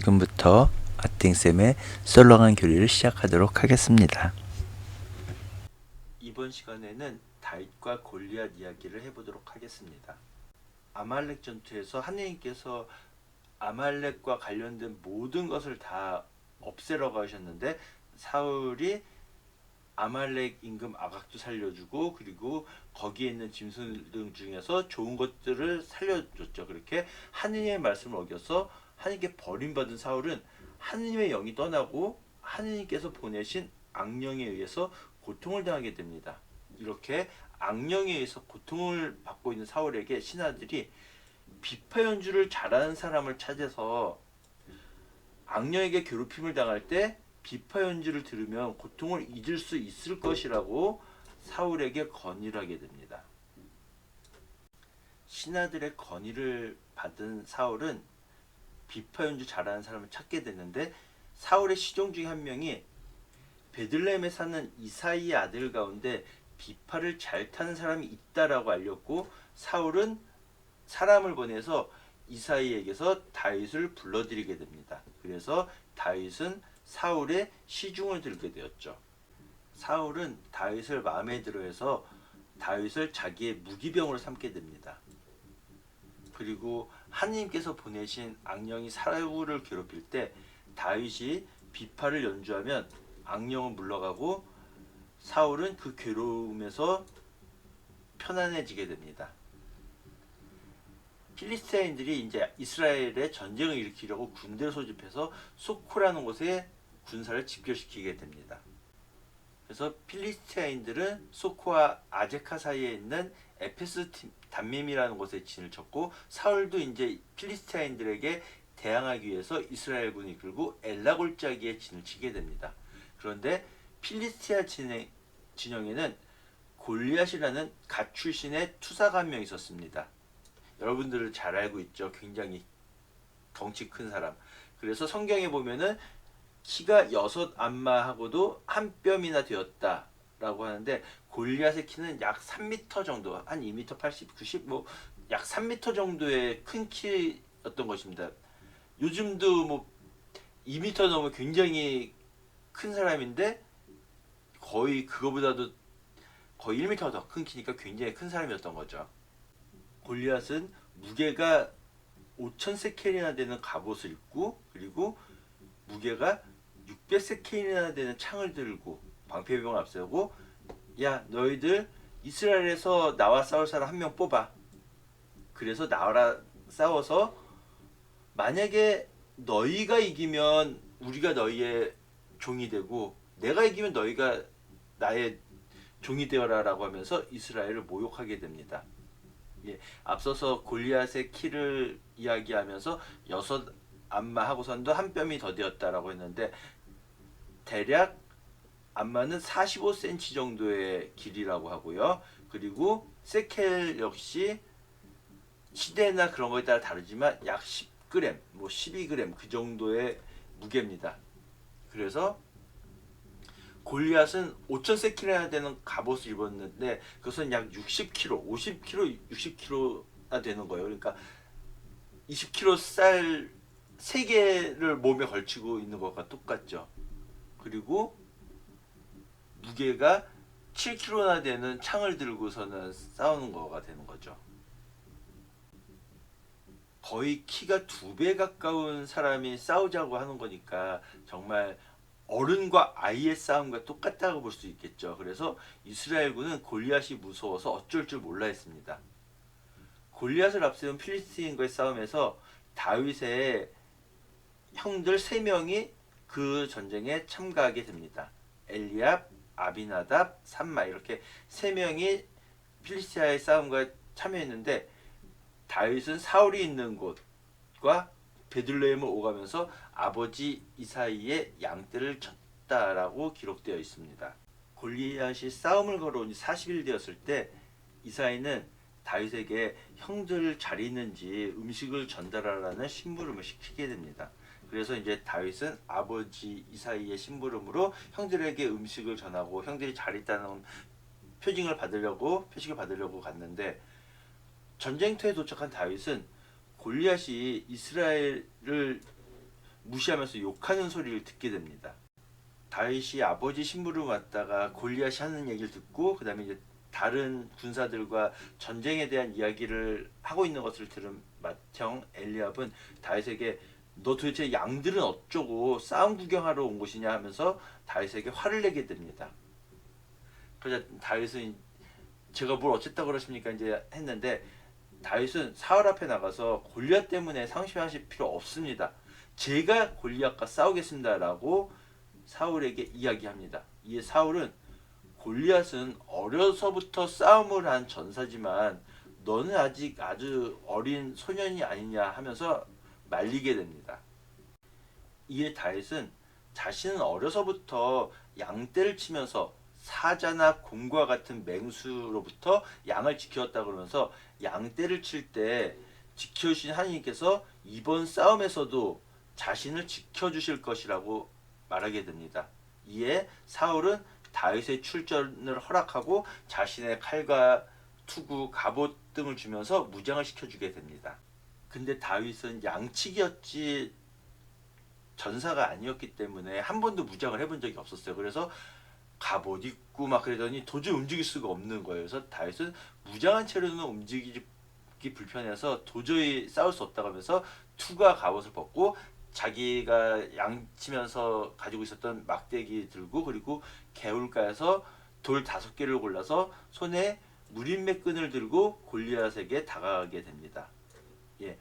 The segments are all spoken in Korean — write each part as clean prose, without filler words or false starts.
지금부터 아팅쌤의 썰렁한 교리를 시작하도록 하겠습니다. 이번 시간에는 다윗과 골리앗 이야기를 해보도록 하겠습니다. 아말렉 전투에서 하느님께서 아말렉과 관련된 모든 것을 다 없애라고 하셨는데, 사울이 아말렉 임금 아각도 살려주고, 그리고 거기에 있는 짐승 중에서 좋은 것들을 살려줬죠. 그렇게 하느님의 말씀을 어겨서 하느님께 버림받은 사울은 하느님의 영이 떠나고 하느님께서 보내신 악령에 의해서 고통을 당하게 됩니다. 이렇게 악령에 의해서 고통을 받고 있는 사울에게 신하들이 비파 연주를 잘하는 사람을 찾아서 악령에게 괴롭힘을 당할 때 비파 연주를 들으면 고통을 잊을 수 있을 것이라고 사울에게 건의를 하게 됩니다. 신하들의 건의를 받은 사울은 비파 연주 잘하는 사람을 찾게 되는데, 사울의 시종 중에 한 명이 베들레헴에 사는 이사이의 아들 가운데 비파를 잘 타는 사람이 있다라고 알렸고, 사울은 사람을 보내서 이사이에게서 다윗을 불러들이게 됩니다. 그래서 다윗은 사울의 시중을 들게 되었죠. 사울은 다윗을 마음에 들어해서 다윗을 자기의 무기병으로 삼게 됩니다. 그리고 하느님께서 보내신 악령이 사울을 괴롭힐 때 다윗이 비파를 연주하면 악령은 물러가고 사울은 그 괴로움에서 편안해지게 됩니다. 필리스타인들이 이제 이스라엘에 전쟁을 일으키려고 군대를 소집해서 소코라는 곳에 군사를 집결시키게 됩니다. 그래서 필리스타인들은 소코와 아제카 사이에 있는 에페스 담밈이라는 곳에 진을 쳤고, 사울도 이제 필리스타인들에게 대항하기 위해서 이스라엘군을 이끌고 엘라 골짜기에 진을 치게 됩니다. 그런데 필리스티아 진영에는 골리앗이라는 갓 출신의 투사가 한 명 있었습니다. 여러분들은 잘 알고 있죠. 굉장히 덩치 큰 사람. 그래서 성경에 보면은 키가 6안마하고도 한 뼘이나 되었다라고 하는데, 골리앗의 키는 약 3m 정도, 한 2m 80, 90, 뭐 약 3m 정도의 큰 키였던 것입니다. 요즘도 뭐 2m 넘으면 굉장히 큰 사람인데, 거의 그거보다도 거의 1m 더 큰 키니까 굉장히 큰 사람이었던 거죠. 골리앗은 무게가 5,000세켈이나 되는 갑옷을 입고, 그리고 무게가 600세켈이나 되는 창을 들고 방패병을 앞세우고, 야, 너희들 이스라엘에서 나와 싸울 사람 한 명 뽑아. 그래서 나와라 싸워서 만약에 너희가 이기면 우리가 너희의 종이 되고, 내가 이기면 너희가 나의 종이 되어라 라고 하면서 이스라엘을 모욕하게 됩니다. 예, 앞서서 골리앗의 키를 이야기하면서 6안마하고선도 한 뼘이 더 되었다라고 했는데, 대략 안마는 45cm 정도의 길이라고 하고요. 그리고 세켈 역시 시대나 그런 거에 따라 다르지만 약 10g, 뭐 12g 그 정도의 무게입니다. 그래서 골리앗은 5,000세켈이나 되는 갑옷을 입었는데, 그것은 약 60kg, 50kg, 60kg나 되는 거예요. 그러니까 20kg 쌀 3개를 몸에 걸치고 있는 것과 똑같죠. 그리고 무게가 7kg나 되는 창을 들고서는 싸우는 거가 되는 거죠. 거의 키가 2배 가까운 사람이 싸우자고 하는 거니까 정말 어른과 아이의 싸움과 똑같다고 볼 수 있겠죠. 그래서 이스라엘군은 골리앗이 무서워서 어쩔 줄 몰라 했습니다. 골리앗을 앞세운 필리스틴과의 싸움에서 다윗의 형들 3명이 그 전쟁에 참가하게 됩니다. 엘리압, 아비나답, 삼마, 이렇게 3명이 필리스티아의 싸움과 참여했는데, 다윗은 사울이 있는 곳과 베들레헴을 오가면서 아버지 이사이의 양떼를 쳤다라고 기록되어 있습니다. 골리앗이 싸움을 걸어온 지 40일 되었을 때 이사이는 다윗에게 형들 잘 있는지 음식을 전달하라는 심부름을 시키게 됩니다. 그래서 이제 다윗은 아버지 이사이의 심부름으로 형들에게 음식을 전하고 형들이 잘 있다는 표식을 받으려고 갔는데, 전쟁터에 도착한 다윗은 골리앗이 이스라엘을 무시하면서 욕하는 소리를 듣게 됩니다. 다윗이 아버지 신부를 맡다가 골리앗이 하는 얘기를 듣고 그 다음에 이제 다른 군사들과 전쟁에 대한 이야기를 하고 있는 것을 들은 맏형 엘리압은 다윗에게 너 도대체 양들은 어쩌고 싸움 구경하러 온 것이냐 하면서 다윗에게 화를 내게 됩니다. 그러자 다윗은 제가 뭘 어쨌다고 그러십니까 이제 했는데 다윗은 사울 앞에 나가서 골리앗 때문에 상심하실 필요 없습니다. 제가 골리앗과 싸우겠습니다라고 사울에게 이야기합니다. 이에 사울은 골리앗은 어려서부터 싸움을 한 전사지만 너는 아직 아주 어린 소년이 아니냐 하면서 말리게 됩니다. 이에 다윗은 자신은 어려서부터 양떼를 치면서 사자나 곰과 같은 맹수로부터 양을 지켰다 그러면서 양떼를 칠 때 지켜주신 하나님께서 이번 싸움에서도 자신을 지켜주실 것이라고 말하게 됩니다. 이에 사울은 다윗의 출전을 허락하고 자신의 칼과 투구, 갑옷 등을 주면서 무장을 시켜주게 됩니다. 근데 다윗은 양치기였지 전사가 아니었기 때문에 한 번도 무장을 해본 적이 없었어요. 그래서 갑옷 입고 막 그러더니 도저히 움직일 수가 없는 거예요. 그래서 다윗은 무장한 채로는 움직이기 불편해서 도저히 싸울 수 없다고 하면서 투과 갑옷을 벗고 자기가 양치면서 가지고 있었던 막대기 들고 그리고 개울가에서 돌 5개를 골라서 손에 무림매 끈을 들고 골리앗에게 다가가게 됩니다. 예.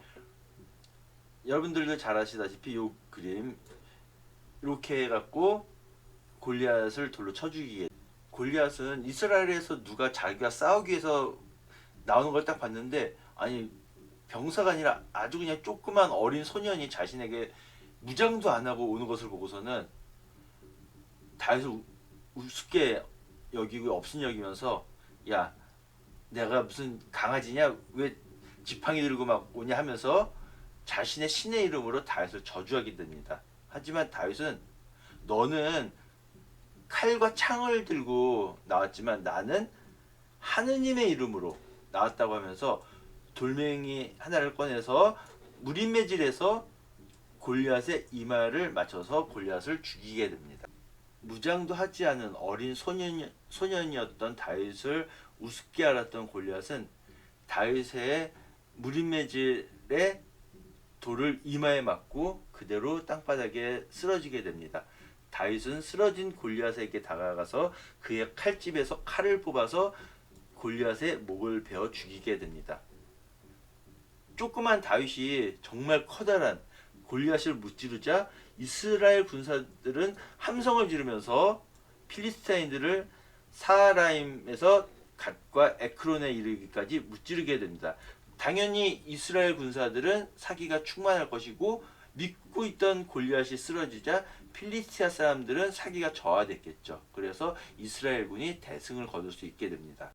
여러분들도 잘 아시다시피 이 그림 이렇게 해갖고 골리앗을 돌로 쳐 죽이게. 골리앗은 이스라엘에서 누가 자기가 싸우기 위해서 나오는 걸 딱 봤는데 아니 병사가 아니라 아주 그냥 조그만 어린 소년이 자신에게 무장도 안 하고 오는 것을 보고서는 다윗을 우습게 여기고 업신여기면서 야 내가 무슨 강아지냐 왜 지팡이 들고 막 오냐 하면서 자신의 신의 이름으로 다윗을 저주하게 됩니다. 하지만 다윗은 너는 칼과 창을 들고 나왔지만 나는 하느님의 이름으로 나왔다고 하면서 돌멩이 하나를 꺼내서 무림매질해서 골리앗의 이마를 맞춰서 골리앗을 죽이게 됩니다. 무장도 하지 않은 어린 소년이었던 다윗을 우습게 알았던 골리앗은 다윗의 무림매질에 돌을 이마에 맞고 그대로 땅바닥에 쓰러지게 됩니다. 다윗은 쓰러진 골리앗에게 다가가서 그의 칼집에서 칼을 뽑아서 골리앗의 목을 베어 죽이게 됩니다. 조그만 다윗이 정말 커다란 골리앗을 무찌르자 이스라엘 군사들은 함성을 지르면서 필리스타인들을 사라임에서 갓과 에크론에 이르기까지 무찌르게 됩니다. 당연히 이스라엘 군사들은 사기가 충만할 것이고 믿고 있던 골리앗이 쓰러지자 필리스티아 사람들은 사기가 저하됐겠죠. 그래서 이스라엘군이 대승을 거둘 수 있게 됩니다.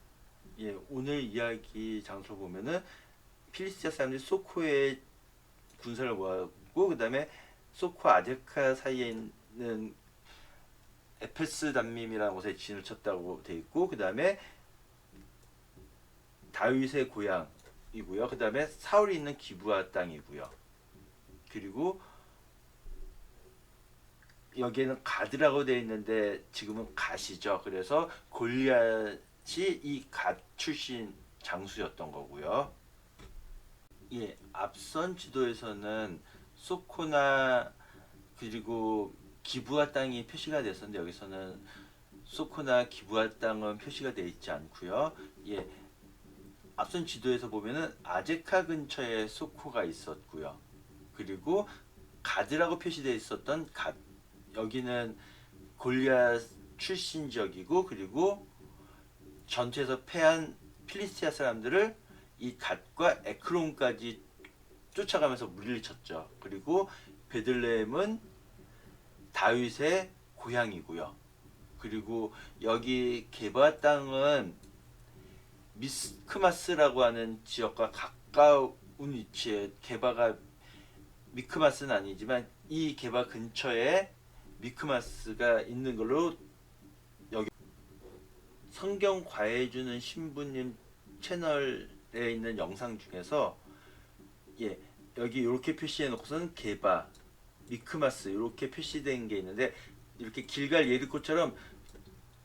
예, 오늘 이야기 장소 보면은 필리스티아 사람들이 소코에 군사를 모았고 그 다음에 소코 아제카 사이에 있는 에페스 담밈이라는 곳에 진을 쳤다고 돼 있고 그 다음에 다윗의 고향이고요. 그 다음에 사울이 있는 기브아 땅이고요. 그리고 여기에는 가드라고 되어 있는데 지금은 갓이죠. 그래서 골리앗이 이 갓 출신 장수였던 거고요. 예, 앞선 지도에서는 소코나 그리고 기브아 땅이 표시가 됐었는데 여기서는 소코나 기브아 땅은 표시가 되어 있지 않고요. 예, 앞선 지도에서 보면은 아제카 근처에 소코가 있었고요. 그리고 가드라고 표시되어 있었던 갓 여기는 골리앗 출신 지역이고 그리고 전투에서 패한 필리스티아 사람들을 이 갓과 에크론까지 쫓아가면서 무리를 쳤죠. 그리고 베들레헴은 다윗의 고향이고요. 그리고 여기 게바 땅은 미크마스라고 하는 지역과 가까운 위치에 게바가 미크마스는 아니지만 이 게바 근처에 미크마스가 있는 걸로 여기 성경 과외해주는 신부님 채널에 있는 영상 중에서 예 여기 이렇게 표시해 놓고서는 게바 미크마스 이렇게 표시된 게 있는데 이렇게 길갈 예리코처럼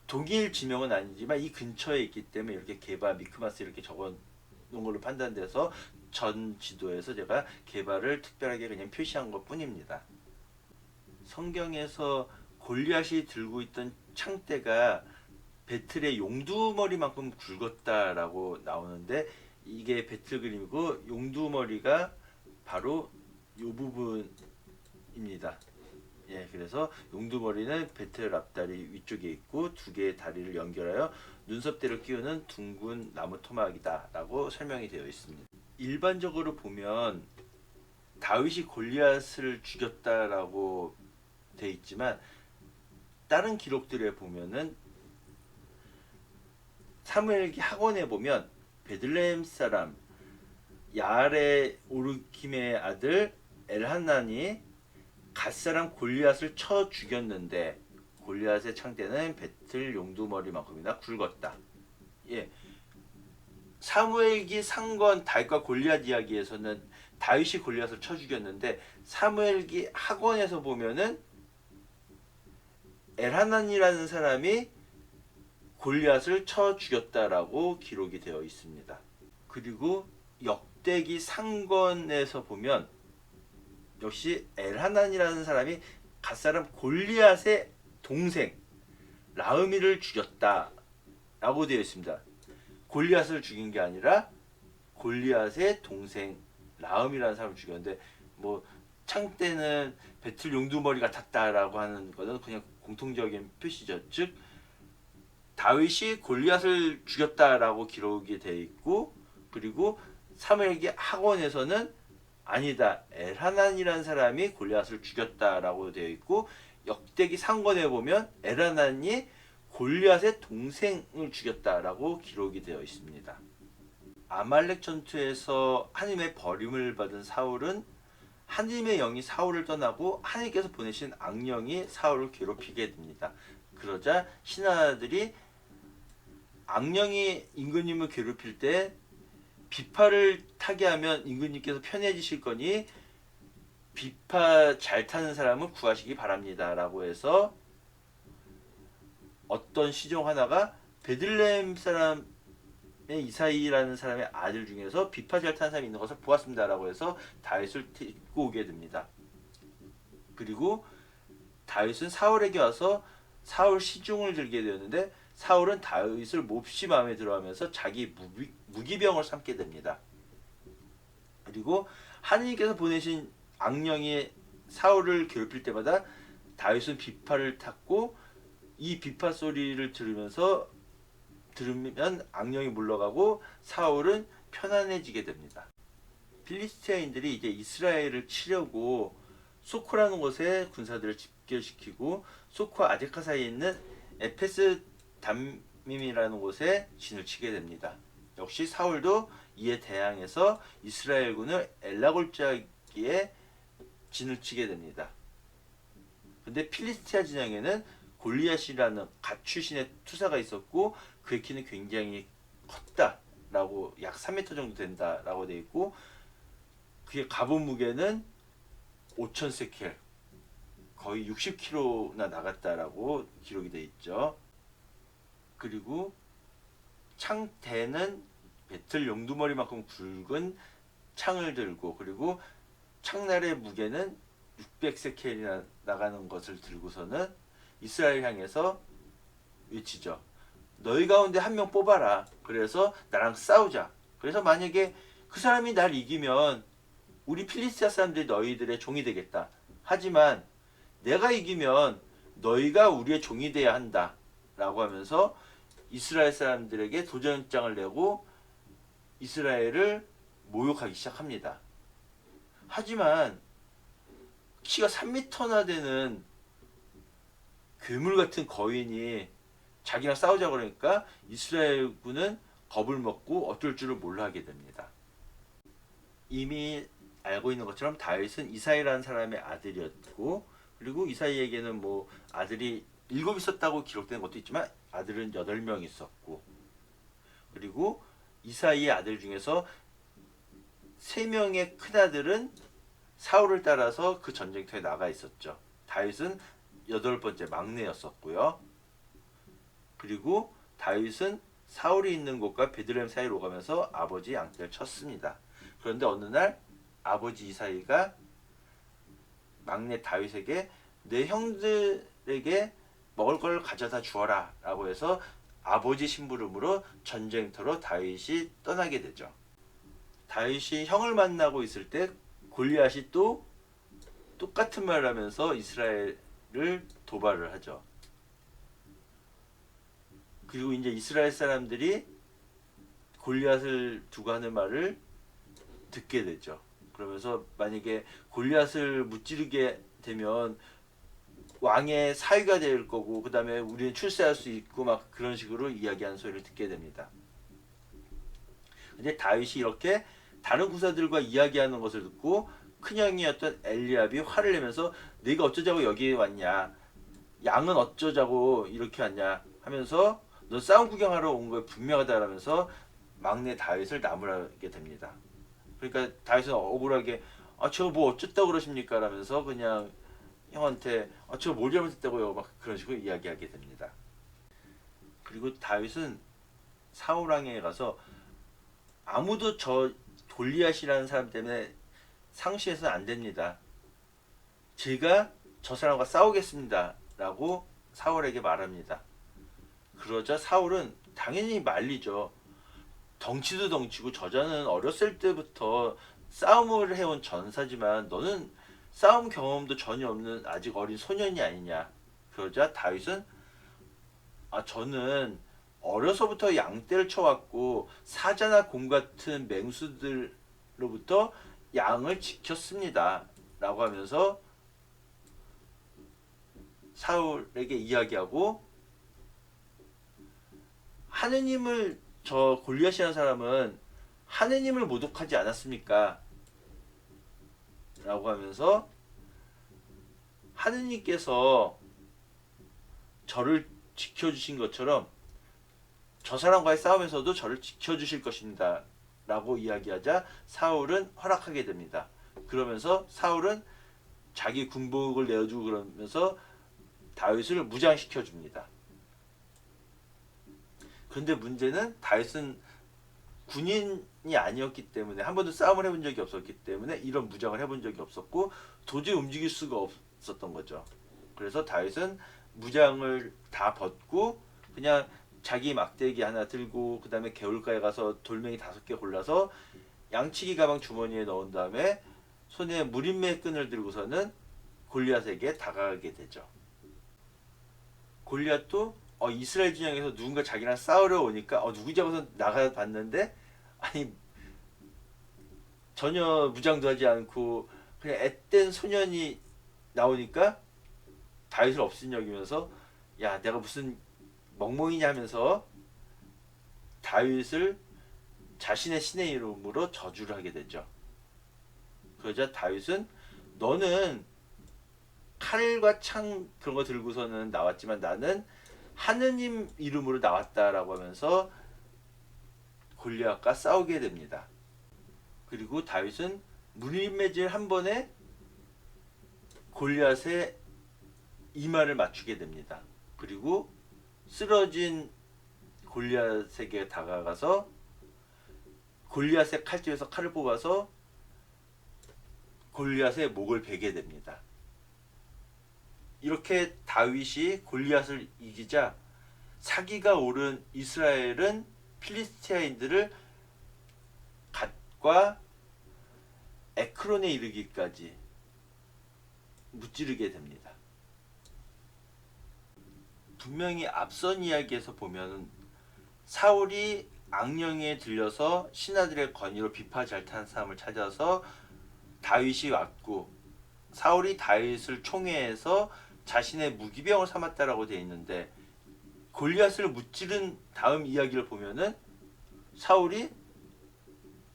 동일 지명은 아니지만 이 근처에 있기 때문에 이렇게 게바 미크마스 이렇게 적어 놓은 걸로 판단돼서 전 지도에서 제가 게바를 특별하게 그냥 표시한 것 뿐입니다. 성경에서 골리앗이 들고 있던 창대가 배틀의 용두머리만큼 굵었다라고 나오는데 이게 배틀 그림이고 용두머리가 바로 이 부분입니다. 예, 그래서 용두머리는 배틀 앞다리 위쪽에 있고 두 개의 다리를 연결하여 눈썹대를 끼우는 둥근 나무 토막이다라고 설명이 되어 있습니다. 일반적으로 보면 다윗이 골리앗을 죽였다라고 되어 있지만 다른 기록들에 보면은 사무엘기 학원에 보면 베들레헴 사람 야알의 오르킴의 아들 엘하난이 갓사람 골리앗을 쳐 죽였는데 골리앗의 창대는 배틀 용두머리만큼이나 굵었다. 예. 사무엘기 상권 다윗과 골리앗 이야기에서는 다윗이 골리앗을 쳐 죽였는데 사무엘기 학원에서 보면은 엘하난이라는 사람이 골리앗을 쳐 죽였다라고 기록이 되어 있습니다. 그리고 역대기 상권에서 보면 역시 엘하난이라는 사람이 갓사람 골리앗의 동생 라흐미를 죽였다라고 되어 있습니다. 골리앗을 죽인 게 아니라 골리앗의 동생 라흐미라는 사람을 죽였는데 뭐 창대는 배틀 용두머리 같았다라고 하는 것은 그냥 공통적인 표시죠. 즉 다윗이 골리앗을 죽였다라고 기록이 되어 있고 그리고 사무엘기 학원에서는 아니다 엘하난이라는 사람이 골리앗을 죽였다라고 되어 있고 역대기 상권에 보면 엘하난이 골리앗의 동생을 죽였다라고 기록이 되어 있습니다. 아말렉 전투에서 하나님의 버림을 받은 사울은 하나님의 영이 사울을 떠나고 하나님께서 보내신 악령이 사울을 괴롭히게 됩니다. 그러자 신하들이 악령이 임금님을 괴롭힐 때 비파를 타게 하면 임금님께서 편해지실 거니 비파 잘 타는 사람을 구하시기 바랍니다 라고 해서 어떤 시종 하나가 베들레헴 사람의 이사이라는 사람의 아들 중에서 비파 잘 타는 사람이 있는 것을 보았습니다 라고 해서 다윗을 데리고 오게 됩니다. 그리고 다윗은 사울에게 와서 사울 시중을 들게 되었는데 사울은 다윗을 몹시 마음에 들어하면서 자기 무기병을 삼게 됩니다. 그리고 하나님께서 보내신 악령이 사울을 괴롭힐 때마다 다윗은 비파를 탔고 이 비파 소리를 들으면 악령이 물러가고 사울은 편안해지게 됩니다. 필리스티아인들이 이제 이스라엘을 치려고 소코라는 곳에 군사들을 집결시키고 소코와 아제카 사이에 있는 에페스 담밈이라는 곳에 진을 치게 됩니다. 역시 사울도 이에 대항해서 이스라엘군을 엘라골짜기에 진을 치게 됩니다. 근데 필리스티아 진영에는 골리앗이라는 갓 출신의 투사가 있었고 그의 키는 굉장히 컸다라고 약 3m 정도 된다라고 되어 있고 그의 갑옷 무게는 5,000세켈 거의 60kg나 나갔다라고 기록이 되어 있죠. 그리고 창대는 배틀 용두머리만큼 굵은 창을 들고 그리고 창날의 무게는 600세켈이나 나가는 것을 들고서는 이스라엘 향해서 외치죠. 너희 가운데 한 명 뽑아라. 그래서 나랑 싸우자. 그래서 만약에 그 사람이 날 이기면 우리 필리스티아 사람들이 너희들의 종이 되겠다. 하지만 내가 이기면 너희가 우리의 종이 돼야 한다. 라고 하면서 이스라엘 사람들에게 도전장을 내고 이스라엘을 모욕하기 시작합니다. 하지만 키가 3m나 되는 괴물 같은 거인이 자기랑 싸우자 그러니까 이스라엘군은 겁을 먹고 어쩔 줄을 몰라 하게 됩니다. 이미 알고 있는 것처럼 다윗은 이사이라는 사람의 아들이었고 그리고 이사이에게는 뭐 아들이 7 있었다고 기록된 것도 있지만 아들은 8명 있었고 그리고 이사이의 아들 중에서 3명의 큰아들은 사울을 따라서 그 전쟁터에 나가 있었죠. 다윗은 8번째 막내였었고요. 그리고 다윗은 사울이 있는 곳과 베들레헴 사이로 오가면서 아버지 양떼를 쳤습니다. 그런데 어느 날 아버지 이사이가 막내 다윗에게 내 형들에게 먹을 걸 가져다 주어라 라고 해서 아버지 심부름으로 전쟁터로 다윗이 떠나게 되죠. 다윗이 형을 만나고 있을 때 골리앗이 또 똑같은 말을 하면서 이스라엘을 도발을 하죠. 그리고 이제 이스라엘 사람들이 골리앗을 두고 하는 말을 듣게 되죠. 그러면서 만약에 골리앗을 무찌르게 되면 왕의 사위가 될 거고, 그 다음에 우리는 출세할 수 있고 막 그런 식으로 이야기하는 소리를 듣게 됩니다. 근데 다윗이 이렇게 다른 구사들과 이야기하는 것을 듣고 큰형이었던 엘리압이 화를 내면서 네가 어쩌자고 여기 왔냐, 양은 어쩌자고 이렇게 왔냐 하면서 너 싸움 구경하러 온 거에 분명하다라면서 막내 다윗을 나무라게 됩니다. 그러니까 다윗은 억울하게 저거 뭐 어쨌다고 그러십니까 라면서 그냥 형한테 저거 뭘 잘못했다고요 막 그런 식으로 이야기하게 됩니다. 그리고 다윗은 사울 왕에 가서 아무도 저 골리앗이라는 사람 때문에 상실해서는 안 됩니다. 제가 저 사람과 싸우겠습니다 라고 사울에게 말합니다. 그러자 사울은 당연히 말리죠. 덩치도 덩치고 저자는 어렸을 때부터 싸움을 해온 전사지만 너는 싸움 경험도 전혀 없는 아직 어린 소년이 아니냐. 그러자 다윗은 저는 어려서부터 양떼를 쳐왔고 사자나 곰 같은 맹수들로부터 양을 지켰습니다 라고 하면서 사울에게 이야기하고, 하느님을 저 골리앗이라는 사람은 하느님을 모독하지 않았습니까? 라고 하면서 하느님께서 저를 지켜주신 것처럼 저 사람과의 싸움에서도 저를 지켜주실 것입니다 라고 이야기하자 사울은 허락하게 됩니다. 그러면서 사울은 자기 군복을 내어주고 그러면서 다윗을 무장시켜 줍니다. 그런데 문제는 다윗은 군인이 아니었기 때문에, 한 번도 싸움을 해본 적이 없었기 때문에 이런 무장을 해본 적이 없었고 도저히 움직일 수가 없었던 거죠. 그래서 다윗은 무장을 다 벗고 그냥 자기 막대기 하나 들고 그 다음에 개울가에 가서 돌멩이 5개 골라서 양치기 가방 주머니에 넣은 다음에 손에 무림매 끈을 들고서는 골리앗에게 다가가게 되죠. 골리앗도 이스라엘 진영에서 누군가 자기랑 싸우러 오니까 누구지 하고서 나가봤는데 아니 전혀 무장도 하지 않고 그냥 앳된 소년이 나오니까 다윗을 업신여기면서 야 내가 무슨 멍멍이냐 하면서 다윗을 자신의 신의 이름으로 저주를 하게 되죠. 그러자 다윗은 너는 칼과 창 그런 거 들고서는 나왔지만 나는 하느님 이름으로 나왔다라고 하면서 골리앗과 싸우게 됩니다. 그리고 다윗은 무림매질 한 번에 골리앗의 이마를 맞추게 됩니다. 그리고 쓰러진 골리앗에게 다가가서 골리앗의 칼집에서 칼을 뽑아서 골리앗의 목을 베게 됩니다. 이렇게 다윗이 골리앗을 이기자 사기가 오른 이스라엘은 필리스티아인들을 갓과 에크론에 이르기까지 무찌르게 됩니다. 분명히 앞선 이야기에서 보면 사울이 악령에 들려서 신하들의 건의로 비파 잘 타는 사람을 찾아서 다윗이 왔고 사울이 다윗을 총애해서 자신의 무기병을 삼았다라고 되어 있는데, 골리앗을 무찌른 다음 이야기를 보면은 사울이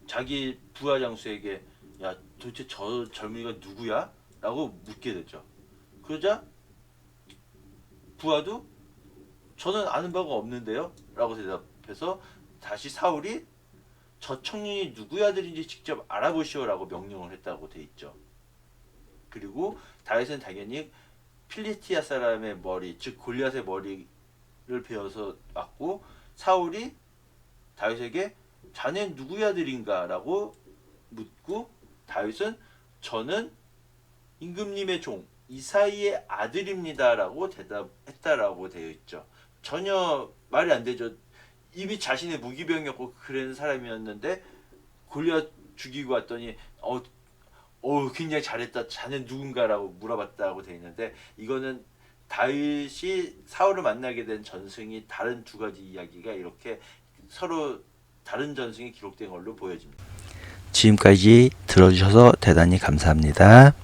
자기 부하 장수에게 야 도대체 저 젊은이가 누구야? 라고 묻게 되죠. 그러자 부하도 저는 아는 바가 없는데요? 라고 대답해서 다시 사울이 저 청년이 누구의 아들인지 직접 알아보시오라고 명령을 했다고 돼 있죠. 그리고 다윗은 당연히 필리스티아 사람의 머리, 즉 골리앗의 머리를 베어서 맞고 사울이 다윗에게 자네 누구의 아들인가라고 묻고 다윗은 저는 임금님의 종 이사이의 아들입니다라고 대답했다라고 되어 있죠. 전혀 말이 안 되죠. 이미 자신의 무기병이었고 그런 사람이었는데 골리앗 죽이고 왔더니 굉장히 잘했다. 자네 누군가라고 물어봤다고 되어 있는데 이거는 다윗이 사울을 만나게 된 전승이 다른 두 가지 이야기가 이렇게 서로 다른 전승이 기록된 걸로 보여집니다. 지금까지 들어주셔서 대단히 감사합니다.